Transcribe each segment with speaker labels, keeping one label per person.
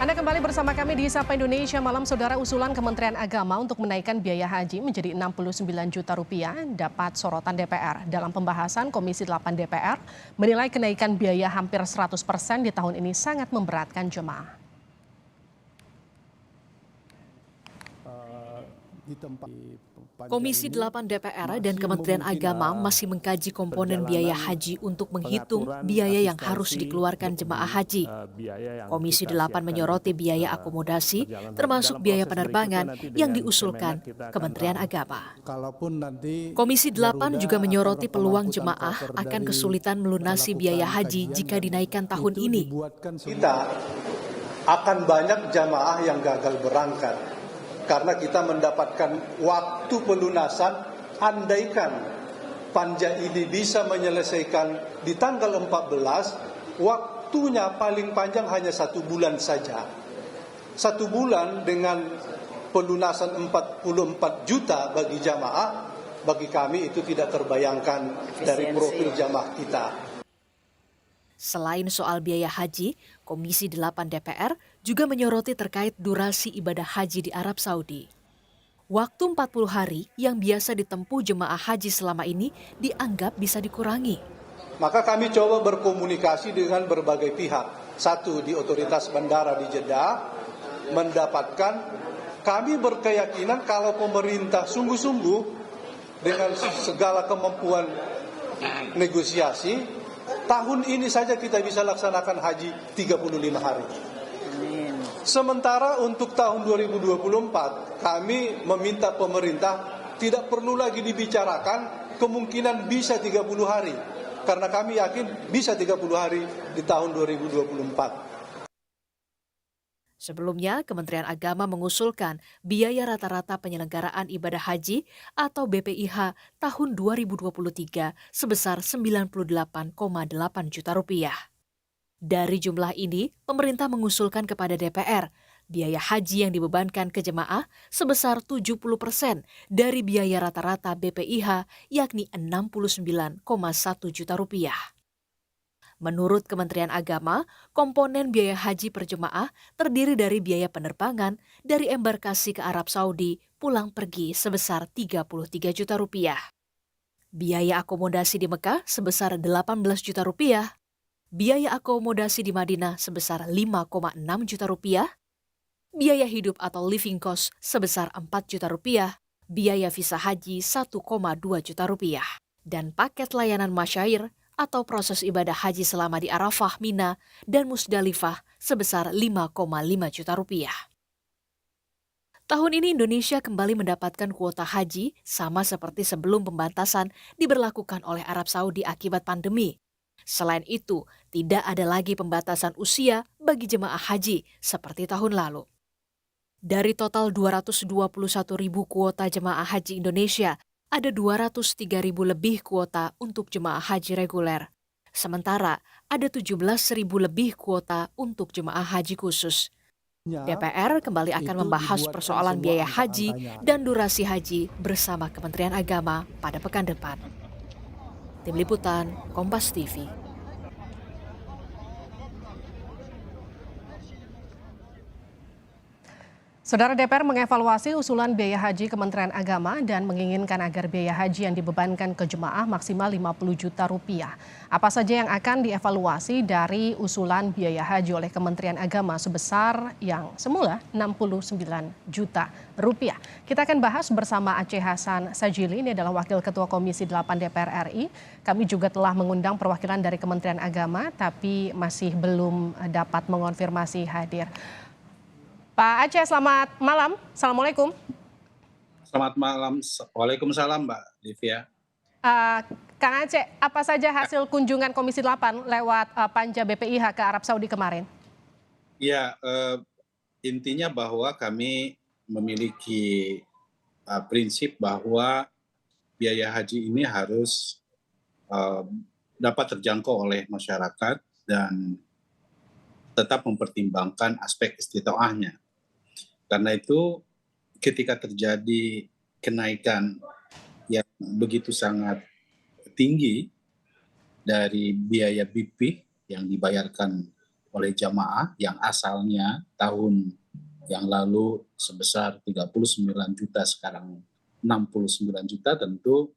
Speaker 1: Anda kembali bersama kami di Sapa Indonesia Malam. Saudara, usulan Kementerian Agama untuk menaikkan biaya haji menjadi 69 juta rupiah dapat sorotan DPR. Dalam pembahasan, Komisi 8 DPR menilai kenaikan biaya hampir 100% di tahun ini sangat memberatkan jemaah.
Speaker 2: Komisi 8 DPR dan Kementerian Agama masih mengkaji komponen biaya haji untuk menghitung biaya yang harus dikeluarkan jemaah haji. Komisi 8 menyoroti biaya akomodasi, termasuk biaya penerbangan yang diusulkan Kementerian Agama. Komisi 8 juga menyoroti peluang jemaah akan kesulitan melunasi biaya haji jika dinaikkan tahun ini.
Speaker 3: Kita akan banyak jamaah yang gagal berangkat karena kita mendapatkan waktu pelunasan, andaikan panja ini bisa menyelesaikan di tanggal 14, waktunya paling panjang hanya 1 bulan saja. 1 bulan dengan pelunasan 44 juta bagi jamaah, bagi kami itu tidak terbayangkan dari profil jamaah kita.
Speaker 2: Selain soal biaya haji, Komisi 8 DPR juga menyoroti terkait durasi ibadah haji di Arab Saudi. Waktu 40 hari yang biasa ditempuh jemaah haji selama ini dianggap bisa dikurangi.
Speaker 3: Maka kami coba berkomunikasi dengan berbagai pihak. Satu, di otoritas bandara di Jeddah mendapatkan, kami berkeyakinan kalau pemerintah sungguh-sungguh dengan segala kemampuan negosiasi, tahun ini saja kita bisa laksanakan haji 35 hari. Sementara untuk tahun 2024, kami meminta pemerintah tidak perlu lagi dibicarakan, kemungkinan bisa 30 hari. Karena kami yakin bisa 30 hari di tahun 2024.
Speaker 2: Sebelumnya, Kementerian Agama mengusulkan biaya rata-rata penyelenggaraan ibadah haji atau BPIH tahun 2023 sebesar 98,8 juta rupiah. Dari jumlah ini, pemerintah mengusulkan kepada DPR biaya haji yang dibebankan ke jemaah sebesar 70% dari biaya rata-rata BPIH, yakni 69,1 juta rupiah. Menurut Kementerian Agama, komponen biaya haji per jemaah terdiri dari biaya penerbangan dari embarkasi ke Arab Saudi pulang pergi sebesar 33 juta rupiah. Biaya akomodasi di Mekah sebesar 18 juta rupiah. Biaya akomodasi di Madinah sebesar 5,6 juta rupiah. Biaya hidup atau living cost sebesar 4 juta rupiah. Biaya visa haji 1,2 juta rupiah. Dan paket layanan masyair atau proses ibadah haji selama di Arafah, Mina, dan Musdalifah sebesar 5,5 juta rupiah. Tahun ini Indonesia kembali mendapatkan kuota haji sama seperti sebelum pembatasan diberlakukan oleh Arab Saudi akibat pandemi. Selain itu, tidak ada lagi pembatasan usia bagi jemaah haji seperti tahun lalu. Dari total 221.000 kuota jemaah haji Indonesia, ada 203.000 lebih kuota untuk jemaah haji reguler. Sementara ada 17.000 lebih kuota untuk jemaah haji khusus. DPR kembali akan membahas persoalan biaya haji dan durasi haji bersama Kementerian Agama pada pekan depan. Tim Liputan, Kompas TV.
Speaker 1: Saudara, DPR mengevaluasi usulan biaya haji Kementerian Agama dan menginginkan agar biaya haji yang dibebankan ke jemaah maksimal 50 juta rupiah. Apa saja yang akan dievaluasi dari usulan biaya haji oleh Kementerian Agama sebesar yang semula 69 juta rupiah? Kita akan bahas bersama Aceh Hasan Sajili, ini adalah Wakil Ketua Komisi 8 DPR RI. Kami juga telah mengundang perwakilan dari Kementerian Agama, tapi masih belum dapat mengonfirmasi hadir. Pak Aceh, selamat malam. Assalamualaikum.
Speaker 4: Selamat malam. Waalaikumsalam, Mbak Livia.
Speaker 1: Kang Aceh, apa saja hasil kunjungan Komisi 8 lewat panja BPIH ke Arab Saudi kemarin?
Speaker 4: Ya, intinya bahwa kami memiliki prinsip bahwa biaya haji ini harus dapat terjangkau oleh masyarakat dan tetap mempertimbangkan aspek istitaahnya. Karena itu ketika terjadi kenaikan yang begitu sangat tinggi dari biaya BP yang dibayarkan oleh jamaah yang asalnya tahun yang lalu sebesar 39 juta, sekarang 69 juta, tentu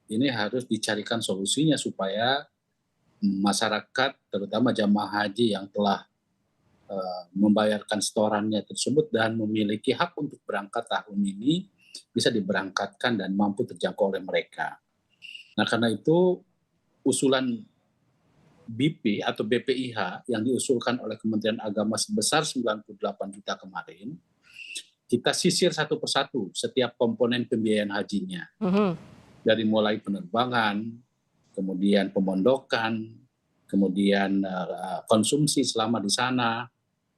Speaker 4: ini harus dicarikan solusinya supaya masyarakat, terutama jamaah haji yang telah membayarkan setorannya tersebut dan memiliki hak untuk berangkat tahun ini, bisa diberangkatkan dan mampu terjangkau oleh mereka. Nah, karena itu usulan BP atau BPIH yang diusulkan oleh Kementerian Agama sebesar 98 juta kemarin, kita sisir satu persatu setiap komponen pembiayaan hajinya. Dari mulai penerbangan, kemudian pemondokan, kemudian konsumsi selama di sana,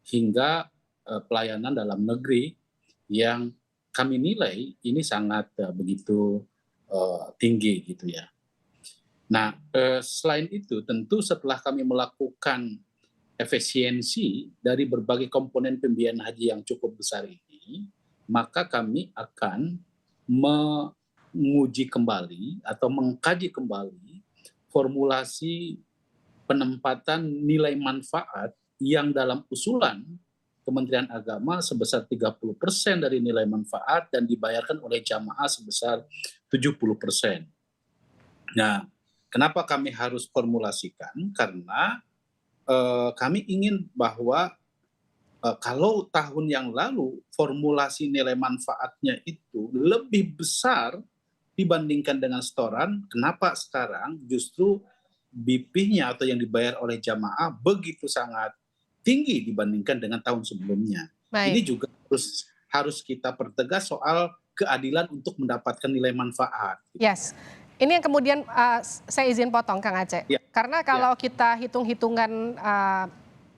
Speaker 4: hingga pelayanan dalam negeri yang kami nilai ini sangat begitu tinggi gitu ya. Nah, selain itu tentu setelah kami melakukan efisiensi dari berbagai komponen pembiayaan haji yang cukup besar ini, maka kami akan menguji kembali atau mengkaji kembali formulasi penempatan nilai manfaat yang dalam usulan Kementerian Agama sebesar 30% dari nilai manfaat dan dibayarkan oleh jamaah sebesar 70%. Nah, kenapa kami harus formulasikan? Karena kami ingin bahwa kalau tahun yang lalu formulasi nilai manfaatnya itu lebih besar dibandingkan dengan setoran, kenapa sekarang justru BP-nya atau yang dibayar oleh jamaah begitu sangat tinggi dibandingkan dengan tahun sebelumnya.
Speaker 1: Baik.
Speaker 4: Ini juga harus kita pertegas soal keadilan untuk mendapatkan nilai manfaat.
Speaker 1: Yes. Ini yang kemudian saya izin potong Kang Aceh.
Speaker 4: Ya.
Speaker 1: Karena kalau kita hitung-hitungan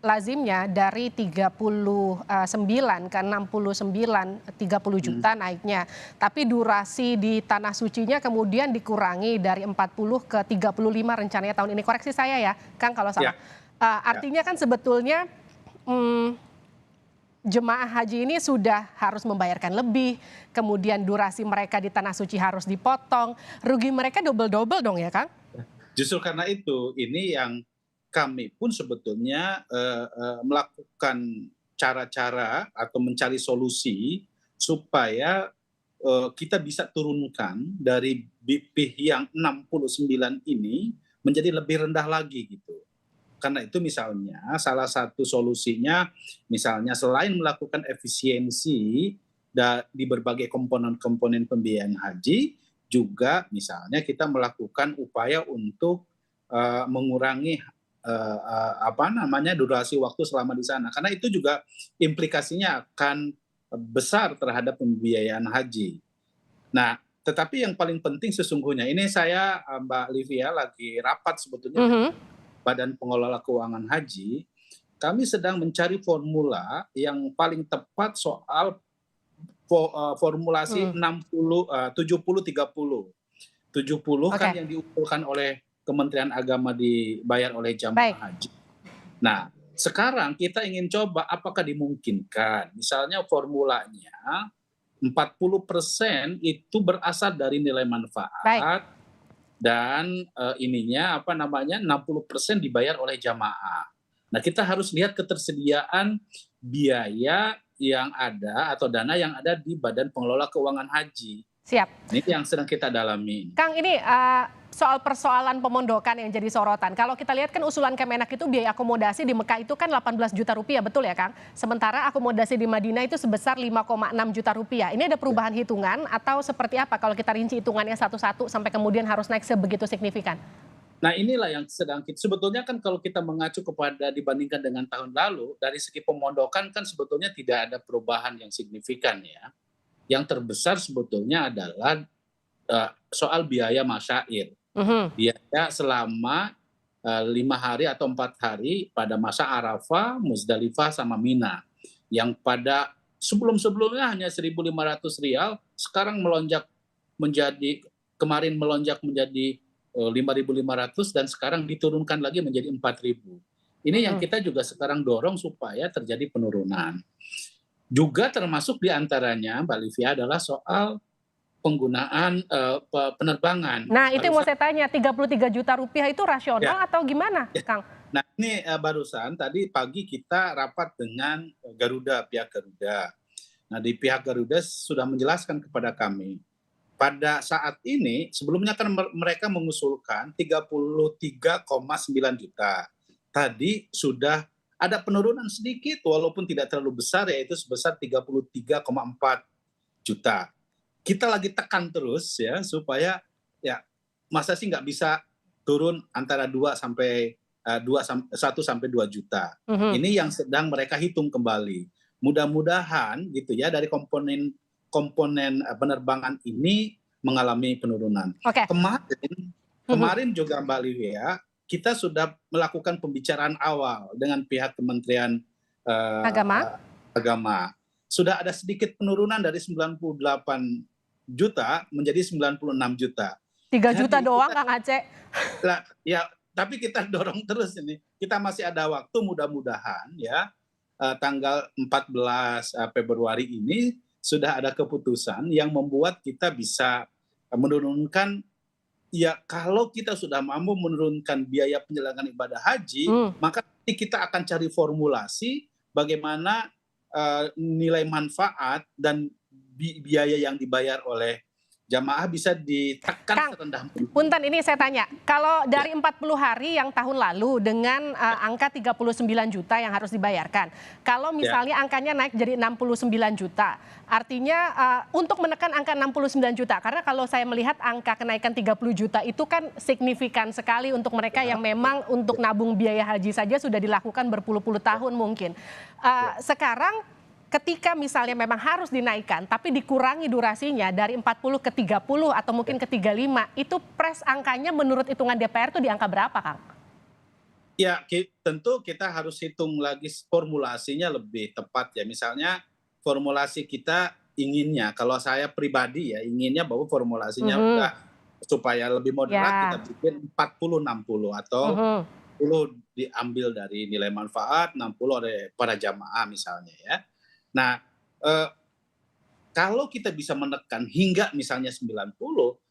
Speaker 1: lazimnya dari 39 ke 69, 30 juta naiknya. Tapi durasi di Tanah Sucinya kemudian dikurangi dari 40 ke 35 rencananya tahun ini. Koreksi saya ya, Kang kalau salah. Artinya kan sebetulnya jemaah haji ini sudah harus membayarkan lebih, kemudian durasi mereka di Tanah Suci harus dipotong, rugi mereka double-double dong ya Kang?
Speaker 4: Justru karena itu, ini yang kami pun sebetulnya melakukan cara-cara atau mencari solusi supaya kita bisa turunkan dari BP yang 69 ini menjadi lebih rendah lagi gitu. Karena itu misalnya salah satu solusinya misalnya selain melakukan efisiensi di berbagai komponen-komponen pembiayaan haji, juga misalnya kita melakukan upaya untuk mengurangi durasi waktu selama di sana. Karena itu juga implikasinya akan besar terhadap pembiayaan haji. Nah, tetapi yang paling penting sesungguhnya, ini saya Mbak Livia lagi rapat sebetulnya Badan Pengelola Keuangan Haji, kami sedang mencari formula yang paling tepat soal formulasi 70-30. 70 kan yang diusulkan oleh Kementerian Agama dibayar oleh jamaah haji. Nah, sekarang kita ingin coba apakah dimungkinkan, misalnya formulanya 40% itu berasal dari nilai manfaat, dan 60% dibayar oleh jamaah. Nah, kita harus lihat ketersediaan biaya yang ada atau dana yang ada di Badan Pengelola Keuangan Haji.
Speaker 1: Siap.
Speaker 4: Ini yang sedang kita dalami.
Speaker 1: Kang, ini soal persoalan pemondokan yang jadi sorotan. Kalau kita lihat kan usulan Kemenak itu biaya akomodasi di Mekah itu kan 18 juta rupiah, betul ya Kang? Sementara akomodasi di Madinah itu sebesar 5,6 juta rupiah. Ini ada perubahan hitungan atau seperti apa kalau kita rinci hitungannya satu-satu sampai kemudian harus naik sebegitu signifikan?
Speaker 4: Nah, inilah yang sedang kita, sebetulnya kan kalau kita mengacu kepada dibandingkan dengan tahun lalu, dari segi pemondokan kan sebetulnya tidak ada perubahan yang signifikan ya. Yang terbesar sebetulnya adalah soal biaya masyair. Biaya selama 5 hari atau 4 hari pada masa Arafah, Muzdalifah sama Mina. Yang pada sebelum-sebelumnya hanya 1.500 rial, sekarang kemarin melonjak menjadi 5.500 dan sekarang diturunkan lagi menjadi 4.000. Ini yang kita juga sekarang dorong supaya terjadi penurunan. Juga termasuk diantaranya Mbak Livia adalah soal penggunaan penerbangan.
Speaker 1: Nah, itu yang mau saya tanya, 33 juta rupiah itu rasional atau gimana, Kang?
Speaker 4: Nah, Ini barusan tadi pagi kita rapat dengan Garuda, pihak Garuda. Nah, di pihak Garuda sudah menjelaskan kepada kami, pada saat ini sebelumnya kan mereka mengusulkan 33,9 juta. Tadi sudah ada penurunan sedikit walaupun tidak terlalu besar, yaitu sebesar 33,4 juta. Kita lagi tekan terus ya supaya ya masa sih nggak bisa turun antara 1 sampai 2 juta. Ini yang sedang mereka hitung kembali. Mudah-mudahan gitu ya dari komponen penerbangan ini mengalami penurunan.
Speaker 1: Oke.
Speaker 4: Kemarin juga Mbak Livia, kita sudah melakukan pembicaraan awal dengan pihak Kementerian Agama. Sudah ada sedikit penurunan dari 98 juta menjadi 96 juta.
Speaker 1: 3 juta doang Kang Aceh.
Speaker 4: Ya, tapi kita dorong terus ini. Kita masih ada waktu, mudah-mudahan ya tanggal 14 Februari ini sudah ada keputusan yang membuat kita bisa menurunkan, ya kalau kita sudah mampu menurunkan biaya penyelenggaraan ibadah haji, maka kita akan cari formulasi bagaimana nilai manfaat dan biaya yang dibayar oleh jamaah bisa ditekan serendah mungkin.
Speaker 1: Punten, ini saya tanya, kalau dari 40 hari yang tahun lalu dengan angka 39 juta yang harus dibayarkan, kalau misalnya angkanya naik jadi 69 juta, artinya untuk menekan angka 69 juta, karena kalau saya melihat angka kenaikan 30 juta itu kan signifikan sekali untuk mereka yang memang untuk nabung biaya haji saja sudah dilakukan berpuluh-puluh tahun mungkin. Sekarang ketika misalnya memang harus dinaikkan tapi dikurangi durasinya dari 40 ke 30 atau mungkin ke 35, itu pres angkanya menurut hitungan DPR itu di angka berapa, Kang?
Speaker 4: Ya, tentu kita harus hitung lagi formulasinya lebih tepat ya. Misalnya formulasi kita inginnya, kalau saya pribadi ya inginnya bahwa formulasinya udah supaya lebih moderat kita bikin 40-60 atau 10 diambil dari nilai manfaat, 60 oleh para jamaah misalnya ya. Nah, kalau kita bisa menekan hingga misalnya 90,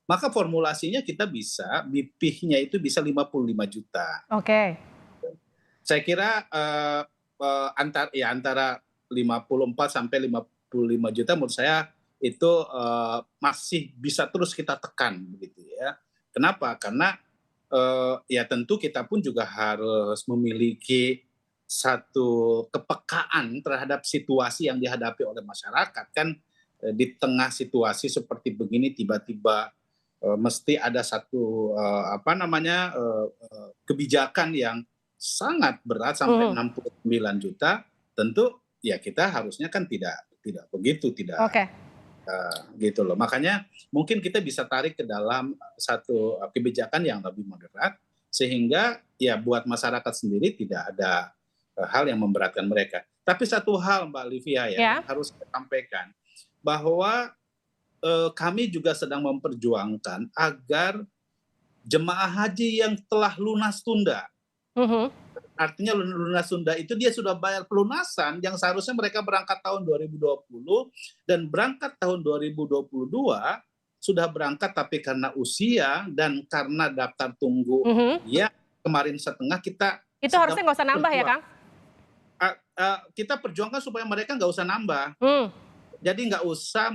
Speaker 4: maka formulasinya kita bisa, BP-nya itu bisa 55 juta.
Speaker 1: Oke.
Speaker 4: Saya kira antara 54 sampai 55 juta menurut saya itu masih bisa terus kita tekan begitu ya. Kenapa? Karena ya tentu kita pun juga harus memiliki satu kepekaan terhadap situasi yang dihadapi oleh masyarakat. Kan di tengah situasi seperti begini tiba-tiba mesti ada satu kebijakan yang sangat berat sampai 69 juta. Tentu ya kita harusnya kan tidak begitu, gitu loh. Makanya mungkin kita bisa tarik ke dalam satu kebijakan yang lebih moderat sehingga ya buat masyarakat sendiri tidak ada hal yang memberatkan mereka. Tapi satu hal Mbak Livia yang harus saya sampaikan, bahwa kami juga sedang memperjuangkan agar jemaah haji yang telah lunas tunda, artinya lunas tunda itu dia sudah bayar pelunasan yang seharusnya mereka berangkat tahun 2020 dan berangkat tahun 2022 sudah berangkat, tapi karena usia dan karena daftar tunggu ya kemarin setengah kita
Speaker 1: itu harusnya nggak usah nambah ya Kang?
Speaker 4: Kita perjuangkan supaya mereka nggak usah nambah. Jadi nggak usah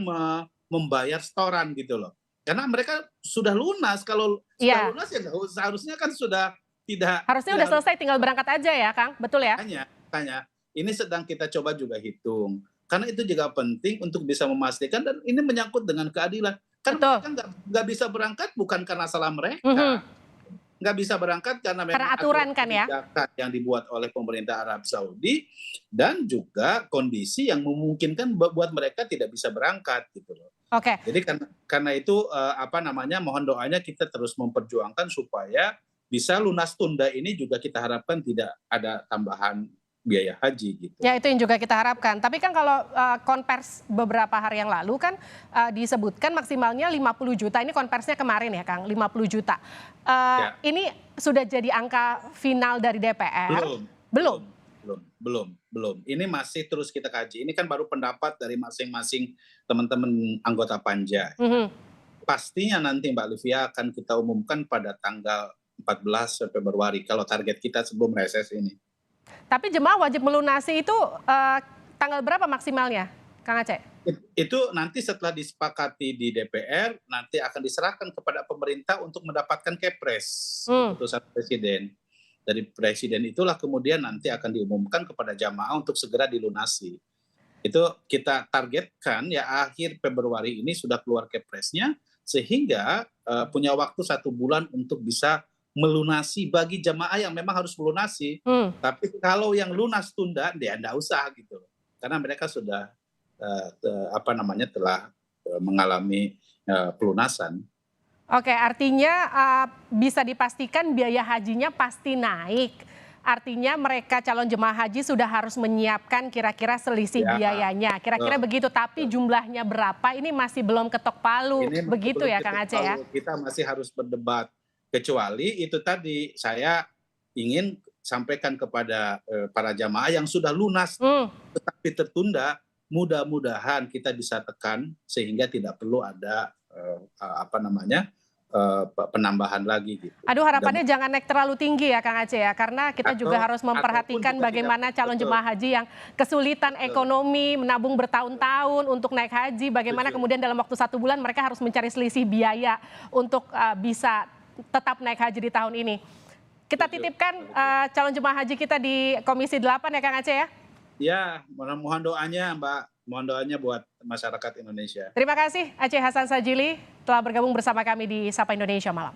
Speaker 4: membayar setoran gitu loh. Karena mereka sudah lunas, kalau sudah lunas ya nggak usah, harusnya kan sudah tidak.
Speaker 1: Harusnya udah selesai tinggal berangkat aja ya Kang, betul ya?
Speaker 4: Makanya ini sedang kita coba juga hitung. Karena itu juga penting untuk bisa memastikan dan ini menyangkut dengan keadilan. Kan mereka nggak bisa berangkat bukan karena salah mereka. Nggak bisa berangkat karena memang
Speaker 1: aturan kan ya
Speaker 4: yang dibuat oleh pemerintah Arab Saudi dan juga kondisi yang memungkinkan buat mereka tidak bisa berangkat gitu loh.
Speaker 1: Oke.
Speaker 4: Jadi karena itu mohon doanya kita terus memperjuangkan supaya bisa lunas tunda ini juga kita harapkan tidak ada tambahan biaya haji gitu.
Speaker 1: Ya itu yang juga kita harapkan. Tapi kan kalau konvers beberapa hari yang lalu kan disebutkan maksimalnya 50 juta. Ini konversnya kemarin ya Kang, 50 juta. Ini sudah jadi angka final dari DPR? Belum.
Speaker 4: Ini masih terus kita kaji. Ini kan baru pendapat dari masing-masing teman-teman anggota Panja. Pastinya nanti Mbak Livia akan kita umumkan pada tanggal 14 Februari kalau target kita sebelum reses ini.
Speaker 1: Tapi jemaah wajib melunasi itu tanggal berapa maksimalnya, Kang Aceh?
Speaker 4: Itu nanti setelah disepakati di DPR, nanti akan diserahkan kepada pemerintah untuk mendapatkan Kepres, keputusan Presiden. Dari Presiden itulah kemudian nanti akan diumumkan kepada jamaah untuk segera dilunasi. Itu kita targetkan ya akhir Februari ini sudah keluar Kepresnya, sehingga punya waktu 1 bulan untuk bisa melunasi bagi jamaah yang memang harus melunasi. Tapi kalau yang lunas tunda, dia enggak usah gitu. Karena mereka sudah telah mengalami pelunasan.
Speaker 1: Oke, artinya bisa dipastikan biaya hajinya pasti naik. Artinya mereka calon jemaah haji sudah harus menyiapkan kira-kira selisih biayanya. Kira-kira begitu, tapi jumlahnya berapa ini masih belum ketok palu.
Speaker 4: Ini
Speaker 1: begitu ya Kang Aceh ya?
Speaker 4: Kita masih harus berdebat. Kecuali itu tadi saya ingin sampaikan kepada para jamaah yang sudah lunas tetapi tertunda, mudah-mudahan kita bisa tekan sehingga tidak perlu ada penambahan lagi gitu.
Speaker 1: Aduh, harapannya jangan naik terlalu tinggi ya Kang Aceh ya, karena kita juga harus memperhatikan bagaimana calon jemaah haji yang kesulitan ekonomi, menabung bertahun-tahun untuk naik haji, bagaimana kemudian dalam waktu 1 bulan mereka harus mencari selisih biaya untuk bisa tetap naik haji di tahun ini. Kita titipkan calon jemaah haji kita di Komisi 8 ya Kang Aceh ya?
Speaker 4: Ya, mohon doanya Mbak. Mohon doanya buat masyarakat Indonesia.
Speaker 1: Terima kasih Aceh Hasan Sajili telah bergabung bersama kami di Sapa Indonesia Malam.